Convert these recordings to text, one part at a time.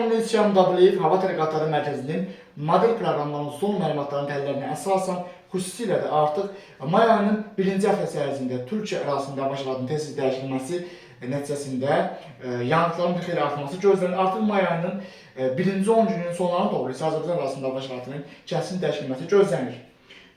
Avropanın İsyan Davleyev Hava Tədqiqatları Mərkəzinin model proqramlarının son məlumatlarının təhlillərinə əsasən, xüsusilə də artıq may ayının birinci həftəsi ərzində Türkiyə ərazisində hava şəraitinin tez dəyişilməsi nəticəsində yanğınların bir xeyli artması gözlənir. Artıq may ayının birinci 10 günün sonlarına doğru isə Azərbaycan ərazisində hava şəraitinin kəskin dəyişilməsi gözlənir.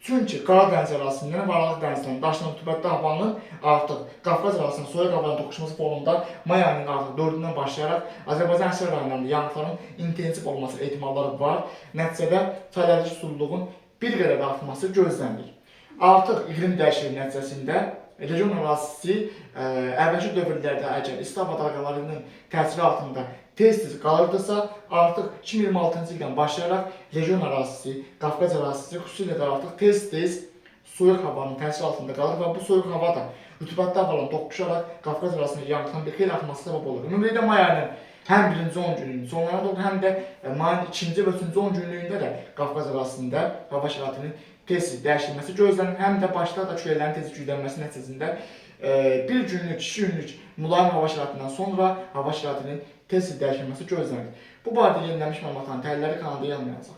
Çünki Qara dəniz ərazisindən və Aralıq dənizindən daşınan rütubətli havanın artıq Qafqaz ərazisinin soyuq hava ilə toqquşması fonunda may ayının artıq 4-dən başlayaraq Azərbaycan əksər rayonlarında yanğınların intensiv olması ehtimalları var. Nəticədə çaylardakı susuzluğun bir qədər artması gözlənilir. Artıq iqlim dəyişikliyi nəticəsində region ərazisi əvvəlki dövrlərdə əgər isti hava dalğalarının təsiri altında tez-tez qalırdısa, artıq 2026-cı ildən başlayaraq region ərazisi, Qafqaz ərazisi xüsusilə də artıq tez-tez soyuq havanın təsiri altında qalır və bu soyuq hava da rütubətli havalarla toqquşaraq Qafqaz ərazisində yanğının bir xeyli artması səbəb olur. Ümumilikdə may ayının həm birinci 10 günlüyünün sonlarına doğru, həm də mayın ikinci və üçüncü 10 günlüyündə də Qafqaz ərazisində hava şəraitinin tez dəyişilməsi gözlənir. Həm də başda da küləklərin tez güclənməsi nəticəsində bir günlük, 2 günlük mülayim hava şəraitindən sonra hava şəraitinin tez dəyişilməsi gözlənir. Bu barədə yenilənmiş məlumatların təhlilləri kanalda yanmayacaq.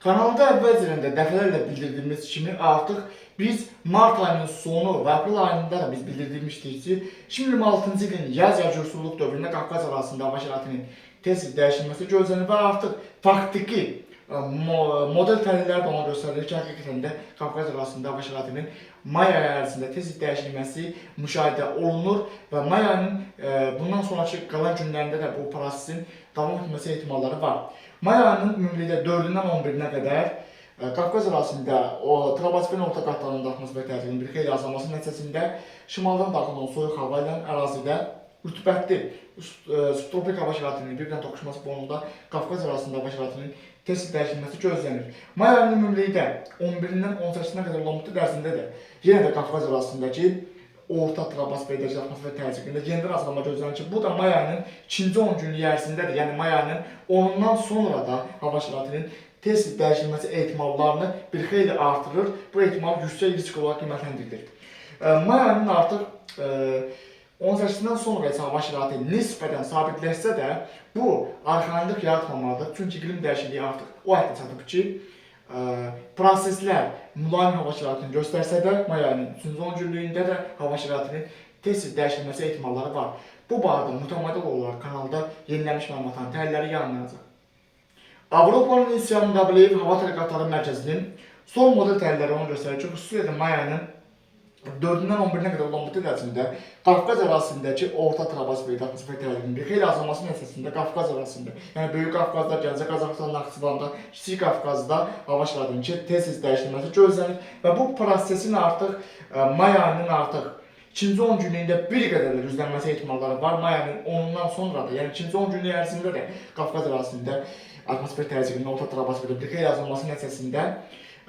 Kanalda əvvəlcədən dəfələrlə bildirdiyimiz kimi artıq biz mart ayının sonu və aprel ayında da biz bildirmişdik ki, 2026-cı ilin yaz yağışsızlıq dövründə Qafqaz ərazisində hava şəraitinin tez dəyişilməsi gözlənir və artıq faktiki model təhlilləri də ona göstərir ki, həqiqətən də Qafqaz ərazisində hava şəraitinin may ayı ərzində tez dəyişilməsi müşahidə olunur və may ayının bundan sonraki qalan günlərində də bu prosesin davam etməsi ehtimalları var. May ayının ümumilikdə 4-dən 11-nə qədər Qafqaz ərazisində troposferin orta qatlarının atmosfer təzyiqinin bir xeyli azalması nəticəsində şimaldan daxil olan soyuq hava ilə ərazidə rütubətli subtropik hava şəraitinin bir-birlə toqquşması fonunda Qafqaz ərazisində hava şəraitinin tez dəyişilməsi gözlənir. May ayının ümumilikdə 11-dən 18-nə qədər olan müddət ərzində də yenə də Qafqaz ərazisindəki orta troposferdəki atmosfer təzyiqində yenidən azalma gözlənir ki, bu da may ayının ikinci 10 günlük ərzindədir. Yəni may ayının 10-dan sonra da hava şəraitinin tez dəyişilməsi ehtimallarını bir xeyli artırır. Bu ehtimal yüksək risk olaraq qiymətləndirilir. May ayının artıq 18-dən sonra isə hava şəraiti nisbətən sabitləşsə də, bu arxayınlıq yaratmamalıdır. Çünki iqlim dəyişikliyi artıq o həddə çatıb ki, proseslər mülayim hava şəraitini göstərsə də, may ayının 3-cü 10 günlüyündə də hava şəraitinin tez dəyişilməsi ehtimalları var. Bu barədə mütəmadi olaraq kanalda yenilənmiş məlumatların təhlilləri yanmayacaq. Avropanın İsyan Davleyev Hava Tədqiqatları Mərkəzinin son model təhlilləri onu göstərir ki, xüsusilə də may ayının 4-dən 11-nə qədər olan müddət ərzində Qafqaz ərazisindəki orta troposfer atmosfer təzyiqinin bir xeyli azalması nəticəsində Qafqaz ərazisində, yəni Böyük Qafqazda, Gəncə, Qazaxıstan, Naxçıvanda, Kiçik Qafqazda hava şəraitinin tez dəyişilməsi gözlənir və bu prosesin artıq may ayının artıq ikinci 10 günlüyündə bir qədər də güclənməsi ehtimalları var. May ayının 10-dan sonra da, yəni ikinci 10 günlük ərzində də Qafqaz ərazisində atmosfer təzyiqinin orta troposferdə bir xeyli azalması nəticəsində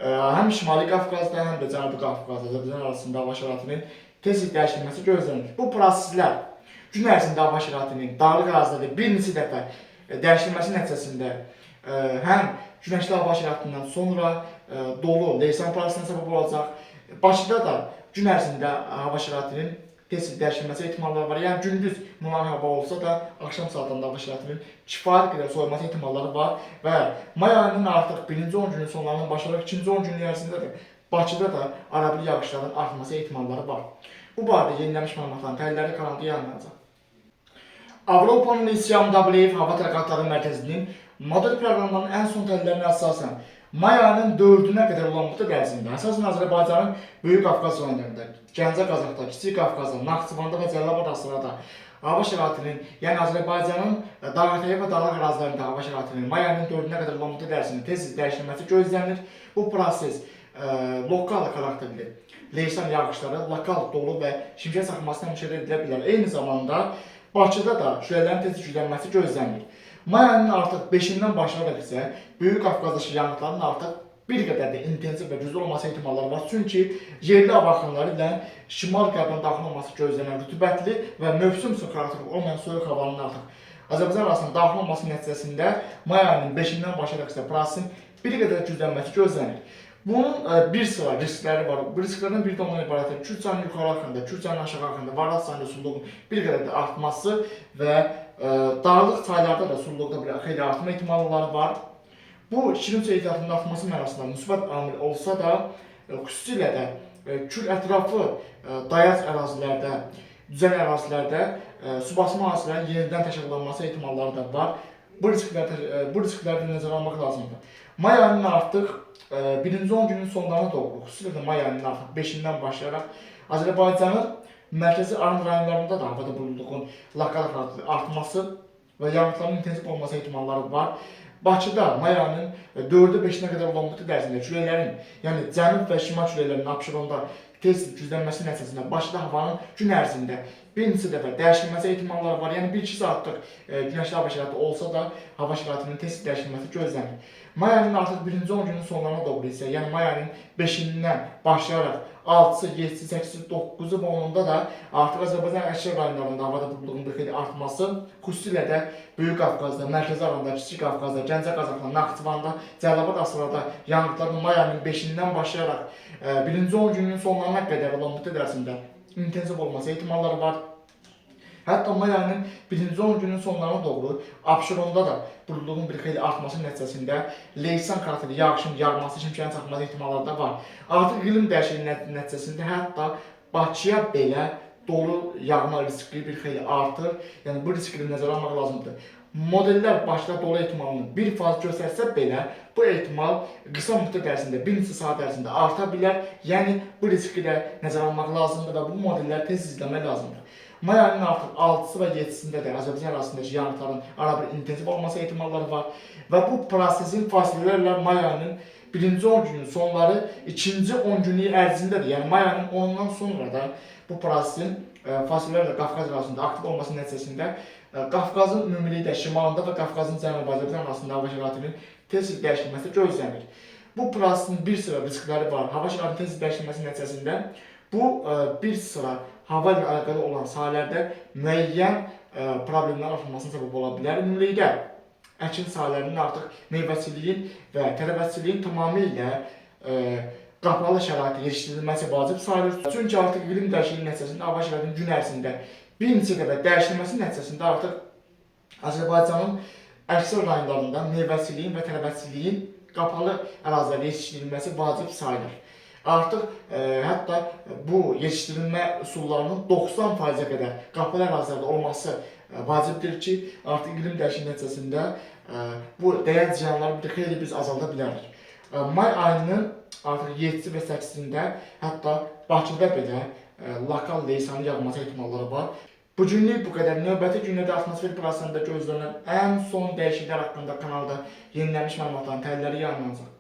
həm Şimali Qafqazda, həm də Cənubi Qafqazda, Azərbaycan arasında hava şəraitinin tez dəyişilməsi gözlənir. Bu proseslər gün ərzində hava şəraitinin dağlıq ərazilərdə bir neçə dəfə dəyişilməsi nəticəsində həm günəşli hava şəraitindən sonra dolu, leysan prosesine səbəb olacaq. Bakıda da gün ərzində hava şəraitinin tez dəyişilməsi ehtimalları var. Yəni gündüz mülayim hava olsa da, axşam saatlarında hava şəraitinin kifayət qədər soyulması ehtimalları var və may ayının artıq birinci 10 günün sonlarından başlayaraq ikinci 10 günlük ərzində də Bakıda da arabir yağışların artması ehtimalları var. Bu barədə yenilənmiş məlumatların təhlilləri kanalda yanmayacaq. Avropanın İsyan Davleyev Hava Tədqiqatları Mərkəzinin model proqramlarının ən son təhlillərinə əsasən may ayının 4-nə qədər olan müddət ərzində əsasən Azərbaycanın Böyük Qafqaz rayonlarında, Gəncə, Qazaxda, Kiçik Qafqazda, Naxçıvanda və Cəlilabad arasında hava şəraitinin, yəni Azərbaycanın dağətəyi və dağlıq ərazilərində hava şəraitinin may ayının 4-nə qədər olan müddət ərzində tez dəyişilməsi gözlənir. Bu proses lokal xarakterli leysan yağışları, lokal dolu və şimşək çaxmasına müşahidə edilə bilər. Eyni zamanda Bakıda da küləklərin tez güclənməsi gözlənir. May ayının artıq 5-dən başlayaraq isə Böyük Qafqazdakı yanğınların artıq bir qədər də intensiv və güclü olması ehtimalları var. Çünki yerli hava axınları ilə şimal-qərbdən daxil olması gözlənilən rütubətli və mövsüm xarakteri olmayan soyuq havanın artıq Azərbaycan arasında daxil olması nəticəsində may ayının 5-dən başlayaraq isə prosesin bir qədər güclənməsi gözlənir. Bunun bir sıra riskləri var. Bu risklərdən biri də ondan ibarətdir. Kürçanın yuxarı axında, Kürçanın aşağı axında, Varaz çayında susuzluğun bir qədər də artması və dağlıq çaylarda da sululuqda bir xeyli artma ehtimalları var. Bu şirin su ehtiyatının artması mənasında müsbət amil olsa da, xüsusilə də kül ətrafı dayaz ərazilərdə, düzən ərazilərdə su basma hadisələrinin yenidən təşkillanması ehtimalları da var. Bu riskləri nəzərə almaq lazımdır. May ayının artıq birinci 10 günün sonlarına doğru, xüsusilə də may ayının artıq 5-dən başlayaraq Azərbaycanın mərkəzi Aran rayonlarında da havada bulunduğun lokal artması və yağıntıların intensiv olması ehtimalları var. Bakıda may ayının 4-ə 5-nə qədər olan müddət ərzində küləklərin, yəni cənub və şimal küləklərinin Abşeronda tez güclənməsi nəticəsində Bakıda havanın gün ərzində bir neçə dəfə dəyişilməsi ehtimalları var. Yəni 1-2 saatlıq günəşli hava şəraiti olsa da hava şəraitinin tez dəyişilməsi gözlənilir. May ayının artıq birinci 10 günün sonlarına doğru isə, yəni may ayının 5-dən başlayaraq 6-sı, 7-si, 8-si, 9-u və 10-da da artıq Azərbaycan əksər rayonlarında havada buludluğun bir xeyli artması, xüsusilə də Böyük Qafqazda, Mərkəzi Aranda, Kiçik Qafqazda, Gəncə Qazaxda, Naxçıvanda, Cəlilabad Asrada yağıntıların may ayının 5-dən başlayaraq birinci 10 günün sonlarına qədər olan müddət ərzində intensiv olması ehtimalları var. Hətta may ayının birinci 10 günün sonlarına doğru Abşeronda da buludluğun bir xeyli artması nəticəsində Leysan krateri yağışın yağması, şimşəyin çaxması ehtimalları da var. Artıq iqlim dəyişikliyi nəticəsində hətta Bakıya belə dolu yağma riski bir xeyli artır. Yəni bu riski nəzərə almaq lazımdır. Modellər Bakıda dolu ehtimalını 1% göstərsə belə, bu ehtimal qısa müddət ərzində, bir neçə saat ərzində arta bilər. Yəni bu riski də nəzərə almaq lazımdır və bu modelləri tez izləmək lazımdır. May ayının artıq 6-sı və 7-sində də Azərbaycan arasındakı yağıntıların arabir intensiv olması ehtimalları var və bu prosesin fasilələrlə may ayının birinci 10 günün sonları, ikinci 10 günlük ərzindədir. Yəni may ayının 10-dan sonra da bu prosesin fasilələrlə Qafqaz arasında aktiv olması nəticəsində Qafqazın ümumilikdə şimalında və Qafqazın cənubi Azərbaycan arasında hava şəraitinin tez dəyişilməsi gözlənilir. Bu prosesin bir sıra riskləri var. Hava şəraitinin tez dəyişilməsi nəticəsində bu bir sıra hava ilə əlaqəli olan sahələrdə müəyyən problemlərin artmasına səbəb ola bilər. Ümumilikdə əkin sahələrinin artıq meyvəçiliyin və tərəvəzçiliyin tamamilə qapalı şəraitə yetişdirilməsi vacib sayılır. Çünki artıq iqlim dəyişikliyi nəticəsində hava şəraitinin gün ərzində bir neçə dəfə dəyişilməsi nəticəsində artıq Azərbaycanın əksər rayonlarında meyvəçiliyin və tərəvəzçiliyin qapalı ərazilərdə yetişdirilməsi vacib sayılır. Artıq hətta bu yetişdirilmə üsullarının 90%-ə qədər qapalı ərazilərdə olması vacibdir ki, artıq iqlim dəyişikliyi nəticəsində bu dəyər ziyanları bir xeyli biz azalda bilərik. May ayının artıq 7-si və 8-sində hətta Bakıda belə lokal leysanın yağması ehtimalları var. Bu günlük bu qədər. Növbəti günlərdə atmosfer prosesində gözlənilən ən son dəyişikliklər haqqında kanalda yenilənmiş məlumatların təhlilləri yayınlanacaq.